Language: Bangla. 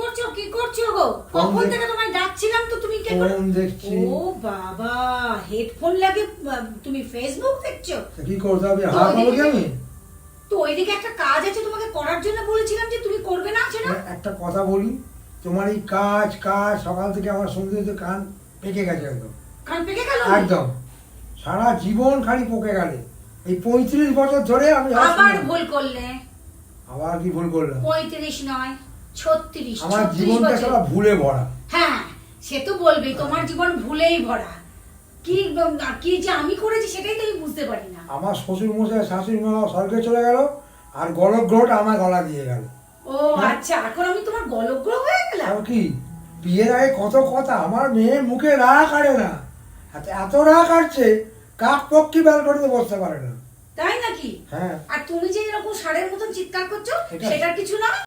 করছো কি করছো গো? কখন থেকে তোমায় ডাকছিলাম তো তুমি কে ফোন দেখছি। ও বাবা, হেডফোন লাগে তুমি ফেসবুক দেখছো? কি করতে হবে? হাত হবে কি আমি? তো ওইদিকে একটা কাজ আছে তোমাকে করার জন্য বলেছিলাম যে তুমি করবে না সেটা। একটা কথা বলি, তোমার এই কাজ কাজ সকাল থেকে আমার শুনতে শুনতে কান পেকে গেছে একদম। কান পেকে গেল? একদম সারা জীবন খালি পকে গেলে। এই 35 বছর ধরে আমি আবার ভুল করলে। আবার কি ভুল করলাম? 35 নয় 36। আমার জীবনটা সারা ভুলে ভরা। হ্যাঁ, সে তো বলবেই তোমার জীবন ভুলেই ভরা। কি কি যে আমি করেছি সেটাই তো আমি বুঝতে পারি না। আমার শ্বশুর মশাই শাশুড়ি মা স্বর্গে চলে গেল, আর গলক গ্রহটা আমার গলা দিয়ে গেল। ও আচ্ছা, এখন আমি তোমার গলগ্র হয়ে গেলাম? আর কি, বিয়ের আগে কত কথা, আমার মেয়ের মুখে রাগ কাটে না। এত রাগ কাটছে, কাক পক্ষী ব্যালকনিতে বসতে পারে না। তাই নাকি? হ্যাঁ। আর তুমি যে এরকম ষাঁড়ের মতন চিৎকার করছো এটা- সেটার কিছু না?